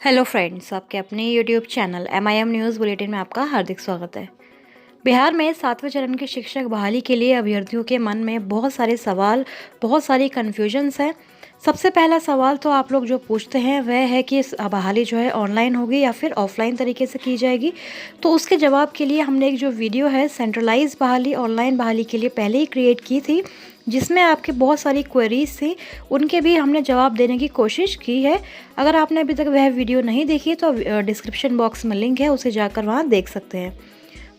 Hello friends, आपके अपने YouTube channel MIM news bulletin में आपका हार्दिक स्वागत है। बिहार में 7वें चरण की शिक्षक बहाली के लिए अभ्यर्थियों के मन में बहुत सारे सवाल, बहुत सारी कन्फ्यूजन्स हैं। सबसे पहला सवाल तो आप लोग जो पूछते हैं वह है कि इस बहाली जो है ऑनलाइन होगी या फिर ऑफलाइन तरीके से की जाएगी। तो उसके जवाब के लिए हमने एक जो वीडियो है सेंट्रलाइज बहाली, ऑनलाइन बहाली के लिए पहले ही क्रिएट की थी, जिसमें आपकी बहुत सारी क्वेरीज थी, उनके भी हमने जवाब देने की कोशिश की है। अगर आपने अभी तक वह वीडियो नहीं देखी तो डिस्क्रिप्शन बॉक्स में लिंक है, उसे जाकर वहाँ देख सकते हैं।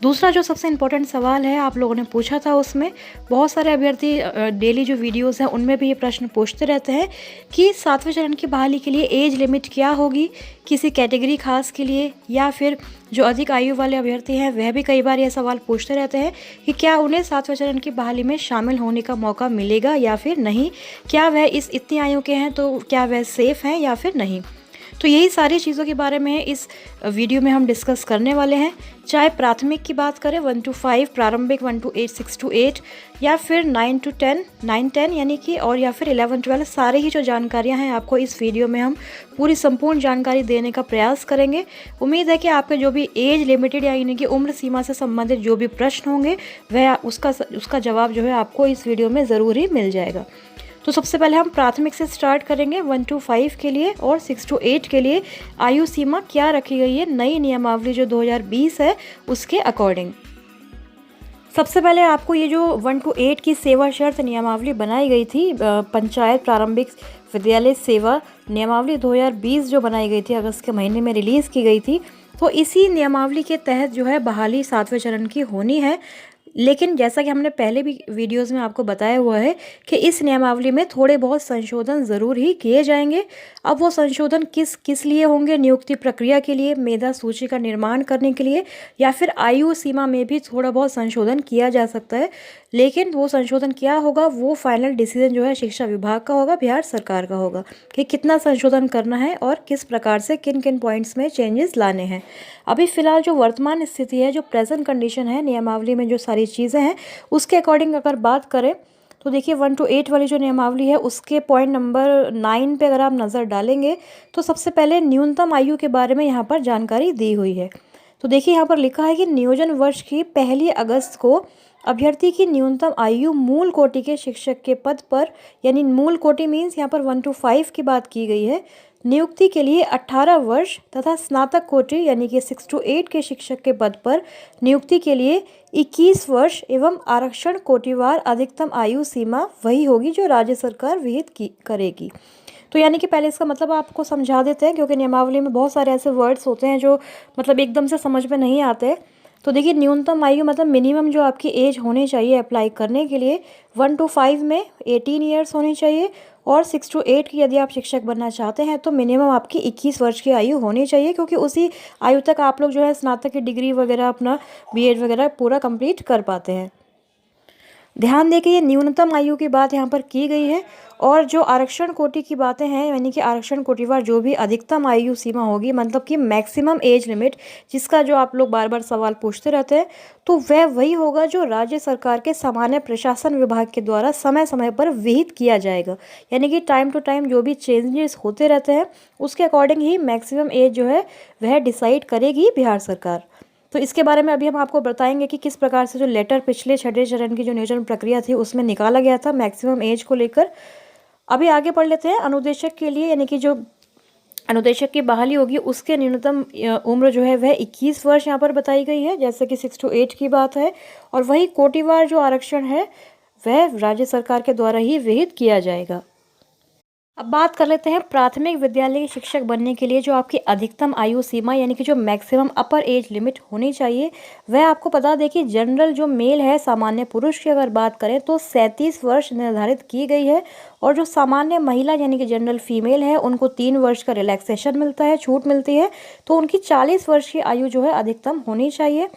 दूसरा जो सबसे इम्पोर्टेंट सवाल है आप लोगों ने पूछा था, उसमें बहुत सारे अभ्यर्थी डेली जो वीडियोस हैं उनमें भी ये प्रश्न पूछते रहते हैं कि 7वें चरण की बहाली के लिए एज लिमिट क्या होगी, किसी कैटेगरी खास के लिए, या फिर जो अधिक आयु वाले अभ्यर्थी हैं वह भी कई बार यह सवाल पूछते रहते हैं कि क्या उन्हें 7वें चरण की बहाली में शामिल होने का मौका मिलेगा या फिर नहीं, क्या वह इतनी आयु के हैं तो क्या वह सेफ़ हैं या फिर नहीं। तो यही सारी चीज़ों के बारे में इस वीडियो में हम डिस्कस करने वाले हैं। चाहे प्राथमिक की बात करें 1 to 5, प्रारंभिक 1 to 8, 6 to 8, या फिर 9 to 10, 9, 10 यानी कि, और या फिर 11, 12, सारे ही जो जानकारियां हैं आपको इस वीडियो में हम पूरी संपूर्ण जानकारी देने का प्रयास करेंगे। उम्मीद है कि आपके जो भी एज लिमिटेड यानी कि उम्र सीमा से संबंधित जो भी प्रश्न होंगे वह उसका जवाब जो है आपको इस वीडियो में ज़रूर ही मिल जाएगा। तो सबसे पहले हम प्राथमिक से स्टार्ट करेंगे। 1 to 5 के लिए और 6 to 8 के लिए आयु सीमा क्या रखी गई है नई नियमावली जो 2020 है उसके अकॉर्डिंग। सबसे पहले आपको ये जो 1 to 8 की सेवा शर्त नियमावली बनाई गई थी, पंचायत प्रारंभिक विद्यालय सेवा नियमावली 2020 जो बनाई गई थी, अगस्त के महीने में रिलीज़ की गई थी। तो इसी नियमावली के तहत जो है बहाली 7वें चरण की होनी है। लेकिन जैसा कि हमने पहले भी वीडियोस में आपको बताया हुआ है कि इस नियमावली में थोड़े बहुत संशोधन ज़रूर ही किए जाएंगे। अब वो संशोधन किस लिए होंगे, नियुक्ति प्रक्रिया के लिए, मेधा सूची का निर्माण करने के लिए, या फिर आयु सीमा में भी थोड़ा बहुत संशोधन किया जा सकता है। लेकिन वो संशोधन क्या होगा वो फाइनल डिसीजन जो है शिक्षा विभाग का होगा, बिहार सरकार का होगा कि कितना संशोधन करना है और किस प्रकार से किन किन पॉइंट्स में चेंजेस लाने हैं। अभी फ़िलहाल जो वर्तमान स्थिति है, जो प्रेजेंट कंडीशन है नियमावली में जो सारी चीज़ें हैं उसके अकॉर्डिंग अगर बात करें तो देखिए 1 to 8 वाली जो नियमावली है उसके पॉइंट नंबर 9 पे अगर आप नज़र डालेंगे तो सबसे पहले न्यूनतम आयु के बारे में यहाँ पर जानकारी दी हुई है। तो देखिए यहाँ पर लिखा है कि नियोजन वर्ष की 1 अगस्त को अभ्यर्थी की न्यूनतम आयु मूल कोटि के शिक्षक के पद पर, यानी मूल कोटि मीन्स यहाँ पर 1 to 5 की बात की गई है, नियुक्ति के लिए 18 वर्ष तथा स्नातक कोटि यानी कि 6 to 8 के शिक्षक के पद पर नियुक्ति के लिए 21 वर्ष एवं आरक्षण कोटिवार अधिकतम आयु सीमा वही होगी जो राज्य सरकार विहित करेगी। तो यानी कि पहले इसका मतलब आपको समझा देते हैं, क्योंकि नियमावली में बहुत सारे ऐसे वर्ड्स होते हैं जो मतलब एकदम से समझ में नहीं आते। तो देखिए न्यूनतम आयु मतलब मिनिमम जो आपकी एज होनी चाहिए अप्लाई करने के लिए 1 to 5 में 18 ईयर्स होनी चाहिए, और 6 to 8 की यदि आप शिक्षक बनना चाहते हैं तो मिनिमम आपकी 21 वर्ष की आयु होनी चाहिए, क्योंकि उसी आयु तक आप लोग जो है स्नातक की डिग्री वगैरह, अपना BEd वगैरह पूरा कंप्लीट कर पाते हैं। ध्यान दें कि ये न्यूनतम आयु की बात यहाँ पर की गई है, और जो आरक्षण कोटि की बातें हैं यानी कि आरक्षण कोटिवार जो भी अधिकतम आयु सीमा होगी, मतलब कि मैक्सिमम एज लिमिट, जिसका जो आप लोग बार बार सवाल पूछते रहते हैं, तो वह वही होगा जो राज्य सरकार के सामान्य प्रशासन विभाग के द्वारा समय समय पर विहित किया जाएगा। यानी कि टाइम टू टाइम जो भी चेंजेस होते रहते हैं उसके अकॉर्डिंग ही मैक्सिमम एज जो है वह डिसाइड करेगी बिहार सरकार। तो इसके बारे में अभी हम आपको बताएंगे कि किस प्रकार से जो लेटर पिछले 6ठे चरण की जो नियोजन प्रक्रिया थी उसमें निकाला गया था मैक्सिमम एज को लेकर। अभी आगे पढ़ लेते हैं। अनुदेशक के लिए यानी कि जो अनुदेशक की बहाली होगी उसके न्यूनतम उम्र जो है वह 21 वर्ष यहाँ पर बताई गई है, जैसे कि 6 to 8 की बात है। और वही कोटिवार जो आरक्षण है वह राज्य सरकार के द्वारा ही विहित किया जाएगा। अब बात कर लेते हैं प्राथमिक विद्यालय के शिक्षक बनने के लिए जो आपकी अधिकतम आयु सीमा यानी कि जो मैक्सिमम अपर एज लिमिट होनी चाहिए, वह आपको बता दें कि जनरल जो मेल है, सामान्य पुरुष की अगर बात करें तो 37 वर्ष निर्धारित की गई है, और जो सामान्य महिला यानी कि जनरल फीमेल है उनको 3 वर्ष का रिलैक्सेशन मिलता है, छूट मिलती है, तो उनकी 40 वर्ष की आयु जो है अधिकतम होनी चाहिए।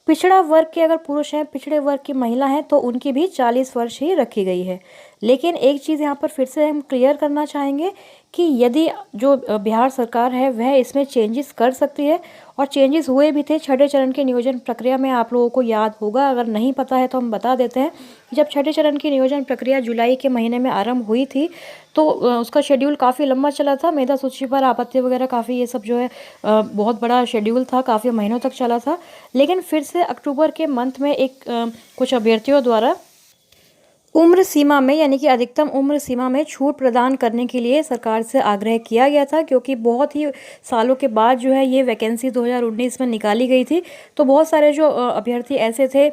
पिछड़ा वर्ग के अगर पुरुष हैं, पिछड़े वर्ग की महिला हैं, तो उनकी भी 40 वर्ष ही रखी गई है। लेकिन एक चीज़ यहाँ पर फिर से हम क्लियर करना चाहेंगे कि यदि जो बिहार सरकार है वह इसमें चेंजेस कर सकती है, और चेंजेस हुए भी थे छठे चरण के नियोजन प्रक्रिया में। आप लोगों को याद होगा, अगर नहीं पता है तो हम बता देते हैं। जब छठे चरण की नियोजन प्रक्रिया जुलाई के महीने में आरंभ हुई थी तो उसका शेड्यूल काफ़ी लंबा चला था। मेधा सूची पर आपत्ति वगैरह काफ़ी, ये सब जो है बहुत बड़ा शेड्यूल था, काफ़ी महीनों तक चला था। लेकिन फिर से अक्टूबर के मंथ में कुछ अभ्यर्थियों द्वारा उम्र सीमा में, यानी कि अधिकतम उम्र सीमा में छूट प्रदान करने के लिए सरकार से आग्रह किया गया था, क्योंकि बहुत ही सालों के बाद जो है ये वैकेंसी 2019 में निकाली गई थी। तो बहुत सारे जो अभ्यर्थी ऐसे थे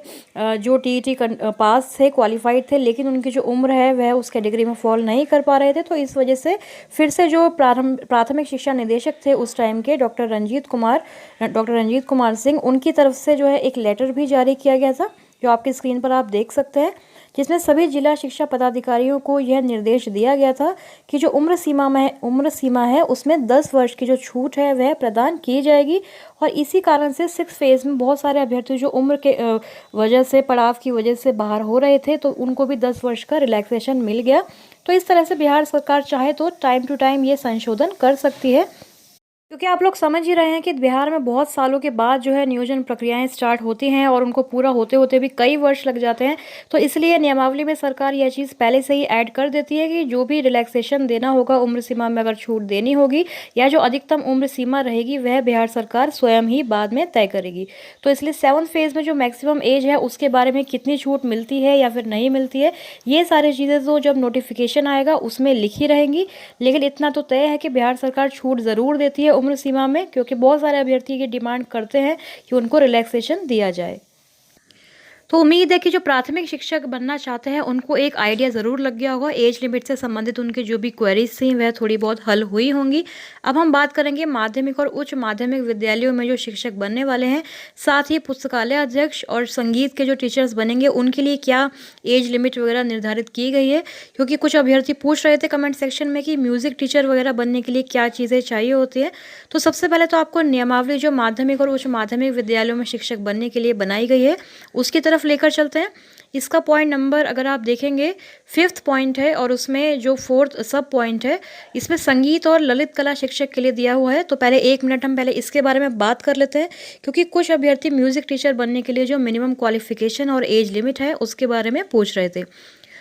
जो टीईटी पास थे, क्वालिफाइड थे, लेकिन उनकी जो उम्र है वह उस कैटेगरी में फॉल नहीं कर पा रहे थे। तो इस वजह से फिर से जो प्राथमिक शिक्षा निदेशक थे उस टाइम के डॉक्टर रंजीत कुमार सिंह, उनकी तरफ से जो है एक लेटर भी जारी किया गया था, जो आपकी स्क्रीन पर आप देख सकते हैं, जिसमें सभी जिला शिक्षा पदाधिकारियों को यह निर्देश दिया गया था कि जो उम्र सीमा है उसमें 10 वर्ष की जो छूट है वह प्रदान की जाएगी। और इसी कारण से 6 फेज़ में बहुत सारे अभ्यर्थी जो उम्र के वजह से, पड़ाव की वजह से बाहर हो रहे थे, तो उनको भी 10 वर्ष का रिलैक्सेशन मिल गया। तो इस तरह से बिहार सरकार चाहे तो टाइम टू टाइम ये संशोधन कर सकती है, क्योंकि आप लोग समझ ही रहे हैं कि बिहार में बहुत सालों के बाद जो है नियोजन प्रक्रियाएं स्टार्ट होती हैं और उनको पूरा होते होते भी कई वर्ष लग जाते हैं। तो इसलिए नियमावली में सरकार यह चीज़ पहले से ही ऐड कर देती है कि जो भी रिलैक्सेशन देना होगा, उम्र सीमा में अगर छूट देनी होगी या जो अधिकतम उम्र सीमा रहेगी वह बिहार सरकार स्वयं ही बाद में तय करेगी। तो इसलिए 7th फेज़ में जो मैक्सिमम एज है उसके बारे में कितनी छूट मिलती है या फिर नहीं मिलती है, ये सारी चीज़ें तो जब नोटिफिकेशन आएगा उसमें लिखी रहेंगी। लेकिन इतना तो तय है कि बिहार सरकार छूट ज़रूर देती है उम्र सीमा में, क्योंकि बहुत सारे अभ्यर्थी की डिमांड करते हैं कि उनको रिलैक्सेशन दिया जाए। तो उम्मीद है कि जो प्राथमिक शिक्षक बनना चाहते हैं उनको एक आइडिया ज़रूर लग गया होगा। एज लिमिट से संबंधित उनकी जो भी क्वेरीज थी वह थोड़ी बहुत हल हुई होंगी। अब हम बात करेंगे माध्यमिक और उच्च माध्यमिक विद्यालयों में जो शिक्षक बनने वाले हैं, साथ ही पुस्तकालय अध्यक्ष और संगीत के जो टीचर्स बनेंगे उनके लिए क्या एज लिमिट वगैरह निर्धारित की गई है। क्योंकि कुछ अभ्यर्थी पूछ रहे थे कमेंट सेक्शन में कि म्यूज़िक टीचर वगैरह बनने के लिए क्या चीज़ें चाहिए होती है। तो सबसे पहले तो आपको नियमावली जो माध्यमिक और उच्च माध्यमिक विद्यालयों में शिक्षक बनने के लिए बनाई गई है उसकी तरफ लेकर चलते हैं। इसका पॉइंट नंबर अगर आप देखेंगे 5th पॉइंट है, और उसमें जो 4th सब पॉइंट है इसमें संगीत और ललित कला शिक्षक के लिए दिया हुआ है। तो पहले 1 मिनट हम पहले इसके बारे में बात कर लेते हैं, क्योंकि कुछ अभ्यर्थी म्यूजिक टीचर बनने के लिए जो मिनिमम क्वालिफिकेशन और एज लिमिट है उसके बारे में पूछ रहे थे।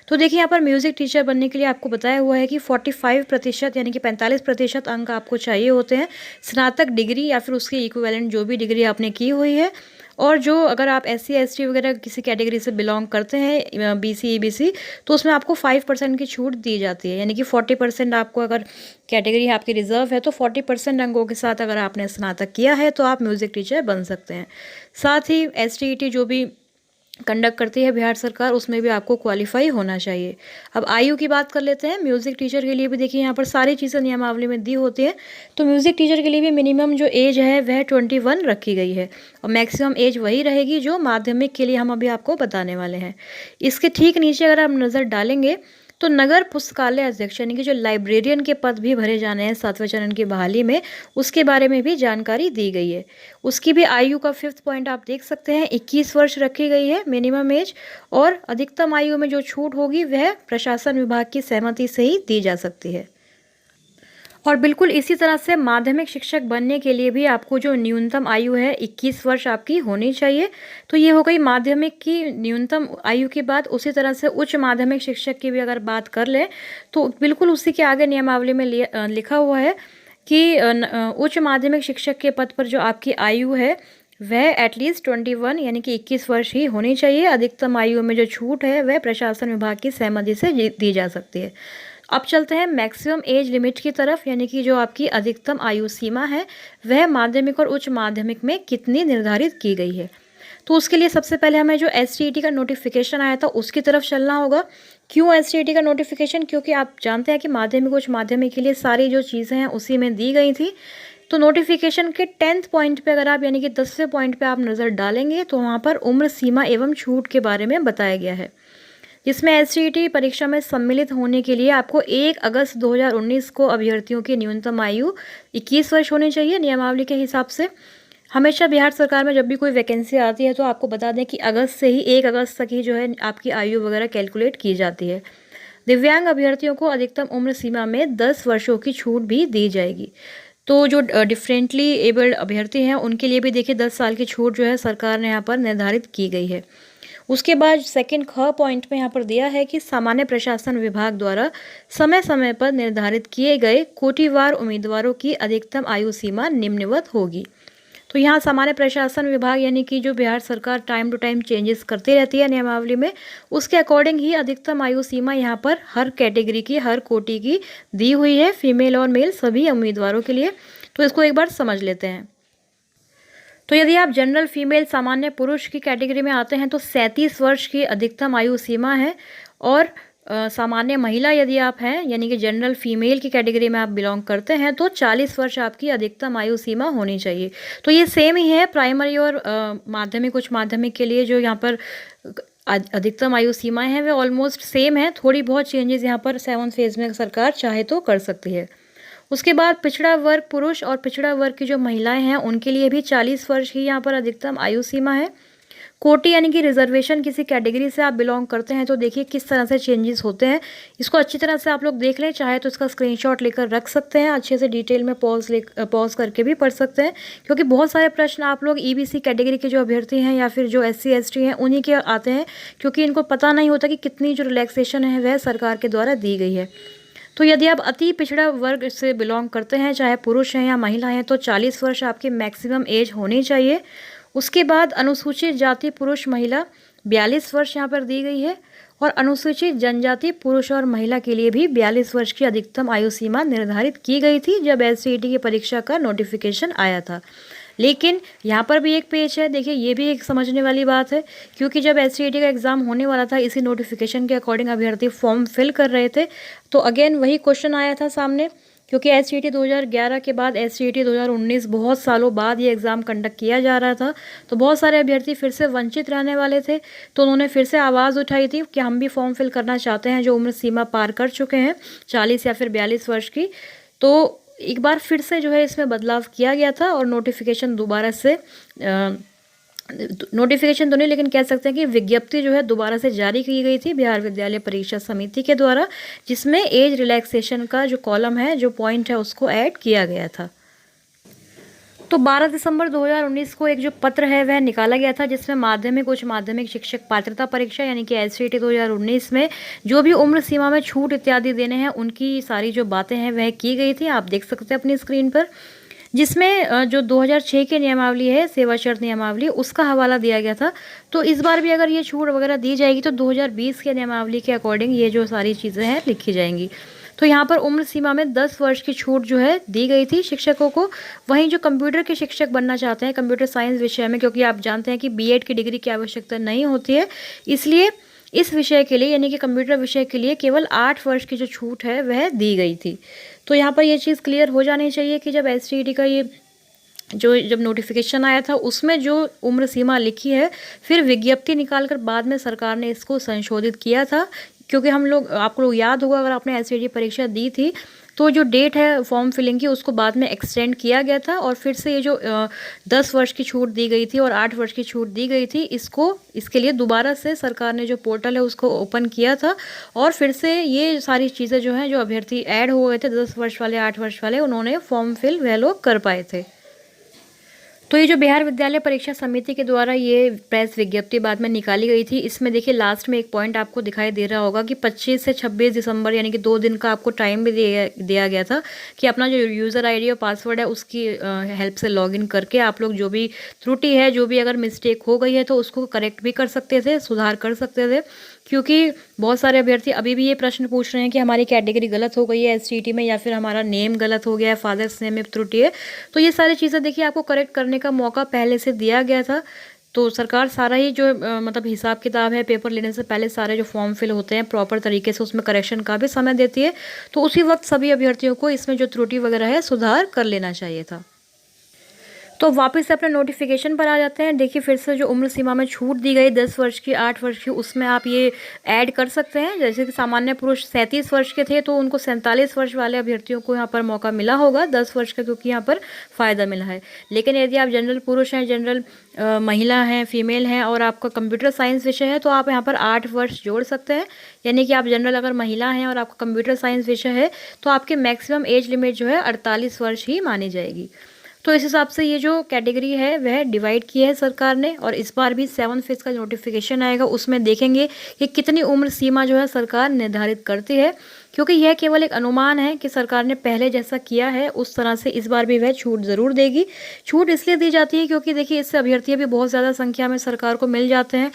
तो देखिए यहाँ पर म्यूज़िक टीचर बनने के लिए आपको बताया हुआ है कि 45% यानी कि 45% अंक आपको चाहिए होते हैं, स्नातक डिग्री या फिर उसके इक्विवेलेंट जो भी डिग्री आपने की हुई है। और जो अगर आप SC ST वगैरह किसी कैटेगरी से बिलोंग करते हैं, BC EBC, तो उसमें आपको 5% की छूट दी जाती है। यानी कि 40% आपको, अगर कैटेगरी आपकी रिजर्व है तो 40% अंकों के साथ अगर आपने स्नातक किया है तो आप म्यूज़िक टीचर बन सकते हैं। साथ ही STET जो भी कंडक्ट करती है बिहार सरकार उसमें भी आपको क्वालिफाई होना चाहिए। अब आयु की बात कर लेते हैं। म्यूज़िक टीचर के लिए भी देखिए यहाँ पर सारी चीज़ें नियमावली में दी होती है। तो म्यूज़िक टीचर के लिए भी मिनिमम जो एज है वह 21 रखी गई है, और मैक्सिमम एज वही रहेगी जो माध्यमिक के लिए हम अभी आपको बताने वाले हैं। इसके ठीक नीचे अगर आप नज़र डालेंगे तो नगर पुस्तकालय अध्यक्ष यानी कि जो लाइब्रेरियन के पद भी भरे जाने हैं 7वें चरण की बहाली में, उसके बारे में भी जानकारी दी गई है। उसकी भी आयु का 5th पॉइंट आप देख सकते हैं, 21 वर्ष रखी गई है मिनिमम एज, और अधिकतम आयु में जो छूट होगी वह प्रशासन विभाग की सहमति से ही दी जा सकती है। और बिल्कुल इसी तरह से माध्यमिक शिक्षक बनने के लिए भी आपको जो न्यूनतम आयु है 21 वर्ष आपकी होनी चाहिए। तो ये हो गई माध्यमिक की न्यूनतम आयु की बात। उसी तरह से उच्च माध्यमिक शिक्षक की भी अगर बात कर लें तो बिल्कुल उसी के आगे नियमावली में लिखा हुआ है कि उच्च माध्यमिक शिक्षक के पद पर जो आपकी आयु है वह एटलीस्ट 21 यानी कि 21 वर्ष ही होनी चाहिए। अधिकतम आयु में जो छूट है वह प्रशासन विभाग की सहमति से दी जा सकती है। अब चलते हैं मैक्सिमम एज लिमिट की तरफ, यानी कि जो आपकी अधिकतम आयु सीमा है वह माध्यमिक और उच्च माध्यमिक में कितनी निर्धारित की गई है। तो उसके लिए सबसे पहले हमें जो STET का नोटिफिकेशन आया था उसकी तरफ चलना होगा। क्यों STET का नोटिफिकेशन? क्योंकि आप जानते हैं कि माध्यमिक उच्च माध्यमिक के लिए सारी जो चीज़ें हैं उसी में दी गई थी। तो नोटिफिकेशन के 10th पॉइंट पे अगर आप, यानी कि 10वें पॉइंट पे आप नज़र डालेंगे तो वहाँ पर उम्र सीमा एवं छूट के बारे में बताया गया है, जिसमें STET परीक्षा में सम्मिलित होने के लिए आपको 1 अगस्त 2019 को अभ्यर्थियों की न्यूनतम आयु 21 वर्ष होनी चाहिए नियमावली के हिसाब से। हमेशा बिहार सरकार में जब भी कोई वैकेंसी आती है तो आपको बता दें कि अगस्त से ही 1 अगस्त तक ही जो है आपकी आयु वगैरह कैलकुलेट की जाती है। दिव्यांग अभ्यर्थियों को अधिकतम उम्र सीमा में 10 वर्षों की छूट भी दी जाएगी। तो जो डिफरेंटली एबल्ड अभ्यर्थी हैं उनके लिए भी देखिए 10 साल की छूट जो है सरकार ने यहाँ पर निर्धारित की गई है। उसके बाद सेकंड ख पॉइंट में यहाँ पर दिया है कि सामान्य प्रशासन विभाग द्वारा समय समय पर निर्धारित किए गए कोटिवार उम्मीदवारों की अधिकतम आयु सीमा निम्नवत होगी। तो यहाँ सामान्य प्रशासन विभाग यानी कि जो बिहार सरकार टाइम टू टाइम चेंजेस करती रहती है नियमावली में, उसके अकॉर्डिंग ही अधिकतम आयु सीमा यहाँ पर हर कैटेगरी की, हर कोटि की दी हुई है, फीमेल और मेल सभी उम्मीदवारों के लिए। तो इसको एक बार समझ लेते हैं। तो यदि आप जनरल फीमेल सामान्य पुरुष की कैटेगरी में आते हैं तो 37 वर्ष की अधिकतम आयु सीमा है, और सामान्य महिला यदि आप हैं यानी कि जनरल फीमेल की कैटेगरी में आप बिलोंग करते हैं तो 40 वर्ष आपकी अधिकतम आयु सीमा होनी चाहिए। तो ये सेम ही है प्राइमरी और माध्यमिक, उच्च माध्यमिक के लिए जो यहाँ पर अधिकतम आयु सीमाएं हैं वे ऑलमोस्ट सेम है। थोड़ी बहुत चेंजेस यहाँ पर 7th फेज में सरकार चाहे तो कर सकती है। उसके बाद पिछड़ा वर्ग पुरुष और पिछड़ा वर्ग की जो महिलाएं हैं उनके लिए भी 40 वर्ष की यहाँ पर अधिकतम आयु सीमा है। कोटी यानी कि रिजर्वेशन किसी कैटेगरी से आप बिलोंग करते हैं तो देखिए किस तरह से चेंजेस होते हैं। इसको अच्छी तरह से आप लोग देख लें, चाहे तो इसका स्क्रीनशॉट लेकर रख सकते हैं, अच्छे से डिटेल में पॉज करके भी पढ़ सकते हैं, क्योंकि बहुत सारे प्रश्न आप लोग ईबीसी कैटेगरी के जो अभ्यर्थी हैं या फिर जो SC ST हैं उन्हीं के आते हैं, क्योंकि इनको पता नहीं होता कि कितनी जो रिलैक्सेशन है वह सरकार के द्वारा दी गई है। तो यदि आप अति पिछड़ा वर्ग से बिलोंग करते हैं, चाहे पुरुष हैं या महिला हैं, तो 40 वर्ष आपकी मैक्सिमम एज होनी चाहिए। उसके बाद अनुसूचित जाति पुरुष महिला 42 वर्ष यहाँ पर दी गई है, और अनुसूचित जनजाति पुरुष और महिला के लिए भी 42 वर्ष की अधिकतम आयु सीमा निर्धारित की गई थी जब SCET की परीक्षा का नोटिफिकेशन आया था। लेकिन यहाँ पर भी एक पेच है, देखिए ये भी एक समझने वाली बात है, क्योंकि जब SCET का एग्ज़ाम होने वाला था इसी नोटिफिकेशन के अकॉर्डिंग अभ्यर्थी फॉर्म फिल कर रहे थे, तो अगेन वही क्वेश्चन आया था सामने, क्योंकि SCET 2011 के बाद SCET 2019 बहुत सालों बाद ये एग्ज़ाम कंडक्ट किया जा रहा था, तो बहुत सारे अभ्यर्थी फिर से वंचित रहने वाले थे, तो उन्होंने फिर से आवाज़ उठाई थी कि हम भी फॉर्म फिल करना चाहते हैं जो उम्र सीमा पार कर चुके हैं 40 या फिर 42 वर्ष की। तो एक बार फिर से जो है इसमें बदलाव किया गया था और नोटिफिकेशन दोबारा से नोटिफिकेशन तो नहीं, लेकिन कह सकते हैं कि विज्ञप्ति जो है दोबारा से जारी की गई थी बिहार विद्यालय परीक्षा समिति के द्वारा, जिसमें एज रिलैक्सेशन का जो कॉलम है, जो पॉइंट है, उसको ऐड किया गया था। तो 12 दिसंबर 2019 को एक जो पत्र है वह निकाला गया था, जिसमें माध्यमिक उच्च माध्यमिक शिक्षक पात्रता परीक्षा यानी कि SCET 2019 में जो भी उम्र सीमा में छूट इत्यादि देने हैं उनकी सारी जो बातें हैं वह की गई थी। आप देख सकते हैं अपनी स्क्रीन पर, जिसमें जो 2006 की नियमावली है, सेवा शर्त नियमावली, उसका हवाला दिया गया था। तो इस बार भी अगर ये छूट वगैरह दी जाएगी तो 2020 के नियमावली के अकॉर्डिंग ये जो सारी चीज़ें हैं लिखी जाएंगी। तो यहाँ पर उम्र सीमा में 10 वर्ष की छूट जो है दी गई थी शिक्षकों को। वहीं जो कंप्यूटर के शिक्षक बनना चाहते हैं कंप्यूटर साइंस विषय में, क्योंकि आप जानते हैं कि B.Ed की डिग्री की आवश्यकता नहीं होती है, इसलिए इस विषय के लिए यानी कि कंप्यूटर विषय के लिए केवल 8 वर्ष की जो छूट है वह दी गई थी। तो यहाँ पर ये चीज़ क्लियर हो जानी चाहिए कि जब SCET का ये जब नोटिफिकेशन आया था उसमें जो उम्र सीमा लिखी है, फिर विज्ञप्ति निकालकर बाद में सरकार ने इसको संशोधित किया था, क्योंकि आपको याद होगा अगर आपने SCET परीक्षा दी थी तो जो डेट है फॉर्म फिलिंग की उसको बाद में एक्सटेंड किया गया था, और फिर से ये जो 10 वर्ष की छूट दी गई थी और 8 वर्ष की छूट दी गई थी, इसके लिए दोबारा से सरकार ने जो पोर्टल है उसको ओपन किया था, और फिर से ये सारी चीज़ें जो हैं जो अभ्यर्थी ऐड हो गए थे 10 वर्ष वाले 8 वर्ष वाले, उन्होंने फॉर्म फिल वह लोग कर पाए थे। तो ये जो बिहार विद्यालय परीक्षा समिति के द्वारा ये प्रेस विज्ञप्ति बाद में निकाली गई थी, इसमें देखिए लास्ट में एक पॉइंट आपको दिखाई दे रहा होगा कि 25 से 26 दिसंबर यानी कि 2 दिन का आपको टाइम भी दिया गया था कि अपना जो यूज़र आईडी और पासवर्ड है उसकी हेल्प से लॉगिन करके आप लोग जो भी त्रुटि है, जो भी अगर मिस्टेक हो गई है तो उसको करेक्ट भी कर सकते थे, सुधार कर सकते थे, क्योंकि बहुत सारे अभ्यर्थी अभी भी ये प्रश्न पूछ रहे हैं कि हमारी कैटेगरी गलत हो गई है SCET में, या फिर हमारा नेम गलत हो गया है, फादर्स नेम में त्रुटि है। तो ये सारी चीज़ें देखिए आपको करेक्ट करने का मौका पहले से दिया गया था। तो सरकार सारा ही जो मतलब हिसाब किताब है, पेपर लेने से पहले सारे जो फॉर्म फिल होते हैं प्रॉपर तरीके से उसमें करेक्शन का भी समय देती है, तो उसी वक्त सभी अभ्यर्थियों को इसमें जो त्रुटि वगैरह है सुधार कर लेना चाहिए था। तो वापस से अपने नोटिफिकेशन पर आ जाते हैं। देखिए फिर से जो उम्र सीमा में छूट दी गई 10 वर्ष की, 8 वर्ष की, उसमें आप ये ऐड कर सकते हैं। जैसे कि सामान्य पुरुष 37 वर्ष के थे तो उनको 47 वर्ष वाले अभ्यर्थियों को यहाँ पर मौका मिला होगा 10 वर्ष का, क्योंकि यहाँ पर फ़ायदा मिला है। लेकिन यदि आप जनरल पुरुष हैं, जनरल महिला हैं, फीमेल हैं और आपका कंप्यूटर साइंस विषय है तो आप यहाँ पर 8 वर्ष जोड़ सकते हैं। यानी कि आप जनरल अगर महिला हैं और आपका कंप्यूटर साइंस विषय है तो आपके मैक्सिमम एज लिमिट जो है 48 वर्ष ही मानी जाएगी। तो इस हिसाब से ये जो कैटेगरी है वह डिवाइड की है सरकार ने। और इस बार भी 7 फेज का नोटिफिकेशन आएगा, उसमें देखेंगे कि कितनी उम्र सीमा जो है सरकार निर्धारित करती है, क्योंकि यह केवल एक अनुमान है कि सरकार ने पहले जैसा किया है उस तरह से इस बार भी वह छूट ज़रूर देगी। छूट इसलिए दी जाती है क्योंकि देखिए इससे अभ्यर्थी भी बहुत ज़्यादा संख्या में सरकार को मिल जाते हैं,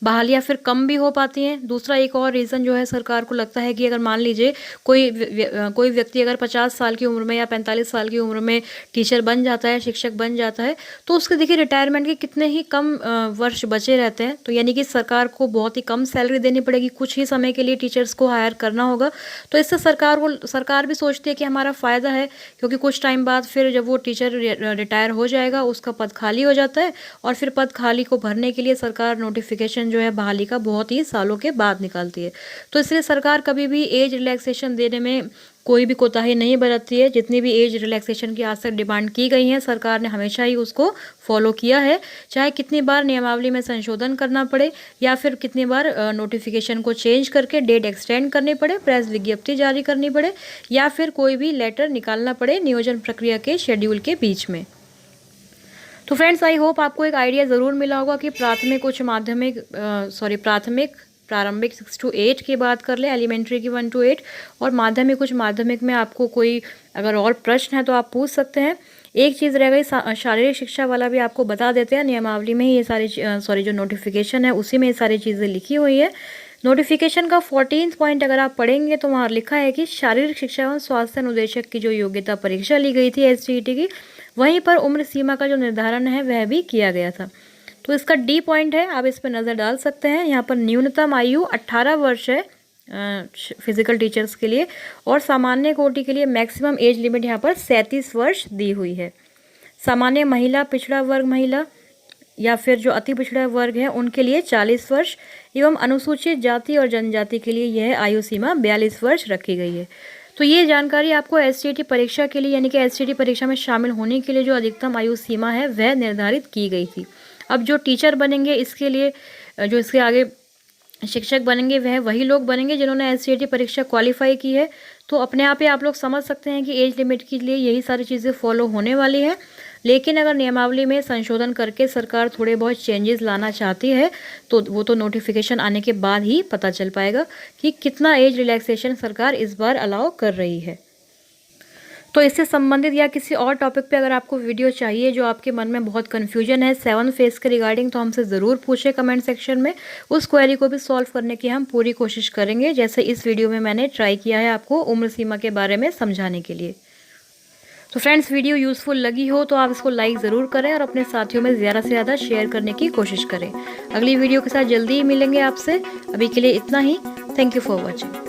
बहालियाँ फिर कम भी हो पाती हैं। दूसरा एक और रीज़न जो है सरकार को लगता है कि अगर मान लीजिए कोई व्यक्ति अगर 50 साल की उम्र में या 45 साल की उम्र में टीचर बन जाता है, शिक्षक बन जाता है, तो उसके देखिए रिटायरमेंट के कितने ही कम वर्ष बचे रहते हैं। तो यानी कि सरकार को बहुत ही कम सैलरी देनी पड़ेगी, कुछ ही समय के लिए टीचर्स को हायर करना होगा। तो इससे सरकार भी सोचती है कि हमारा फ़ायदा है, क्योंकि कुछ टाइम बाद फिर जब वो टीचर रिटायर हो जाएगा उसका पद खाली हो जाता है और फिर पद खाली को भरने के लिए सरकार नोटिफिकेशन जो है बहाली का बहुत ही सालों के बाद निकालती है। तो इसलिए सरकार कभी भी एज रिलैक्सेशन देने में कोई भी कोताही नहीं बरतती है। जितनी भी एज रिलैक्सेशन की आज तक डिमांड की गई है सरकार ने हमेशा ही उसको फॉलो किया है, चाहे कितनी बार नियमावली में संशोधन करना पड़े या फिर कितनी बार नोटिफिकेशन को चेंज करके डेट एक्सटेंड करनी पड़े, प्रेस विज्ञप्ति जारी करनी पड़े या फिर कोई भी लेटर निकालना पड़े नियोजन प्रक्रिया के शेड्यूल के बीच में। तो फ्रेंड्स आई होप आपको एक आइडिया ज़रूर मिला होगा कि प्रारंभिक 6 to 8 की बात कर ले, एलिमेंट्री की 1 to 8 और माध्यमिक में आपको कोई अगर और प्रश्न है तो आप पूछ सकते हैं। एक चीज़ रह गई, शारीरिक शिक्षा वाला भी आपको बता देते हैं। नियमावली में ही ये सारी जो नोटिफिकेशन है उसी में ये सारी चीज़ें लिखी हुई है। नोटिफिकेशन का 14th पॉइंट अगर आप पढ़ेंगे तो वहाँ लिखा है कि शारीरिक शिक्षा एवं स्वास्थ्य अनुदेशक की जो योग्यता परीक्षा ली गई थी SGET की, वहीं पर उम्र सीमा का जो निर्धारण है वह भी किया गया था। तो इसका D पॉइंट है, आप इस पर नज़र डाल सकते हैं। यहाँ पर न्यूनतम आयु 18 वर्ष है फिजिकल टीचर्स के लिए और सामान्य कोटि के लिए मैक्सिमम एज लिमिट यहाँ पर 37 वर्ष दी हुई है। सामान्य महिला, पिछड़ा वर्ग महिला या फिर जो अति पिछड़ा वर्ग है उनके लिए 40 वर्ष एवं अनुसूचित जाति और जनजाति के लिए यह आयु सीमा 42 वर्ष रखी गई है। तो ये जानकारी आपको SGET परीक्षा के लिए यानी कि SGET परीक्षा में शामिल होने के लिए जो अधिकतम आयु सीमा है वह निर्धारित की गई थी। अब जो टीचर बनेंगे इसके लिए जो इसके आगे शिक्षक बनेंगे वह वही लोग बनेंगे जिन्होंने SGET परीक्षा क्वालिफाई की है। तो अपने आप ही आप लोग समझ सकते हैं कि एज लिमिट के लिए यही सारी चीज़ें फॉलो होने वाली है। लेकिन अगर नियमावली में संशोधन करके सरकार थोड़े बहुत चेंजेस लाना चाहती है तो वो तो नोटिफिकेशन आने के बाद ही पता चल पाएगा कि कितना एज रिलैक्सेशन सरकार इस बार अलाउ कर रही है। तो इससे संबंधित या किसी और टॉपिक पे अगर आपको वीडियो चाहिए जो आपके मन में बहुत कन्फ्यूजन है 7 फेज के रिगार्डिंग, तो हमसे ज़रूर पूछे कमेंट सेक्शन में। उस क्वेरी को भी सॉल्व करने की हम पूरी कोशिश करेंगे, जैसे इस वीडियो में मैंने ट्राई किया है आपको उम्र सीमा के बारे में समझाने के लिए। तो फ्रेंड्स वीडियो यूज़फुल लगी हो तो आप इसको लाइक ज़रूर करें और अपने साथियों में ज़्यादा से ज़्यादा शेयर करने की कोशिश करें। अगली वीडियो के साथ जल्दी ही मिलेंगे आपसे। अभी के लिए इतना ही। Thank you for watching.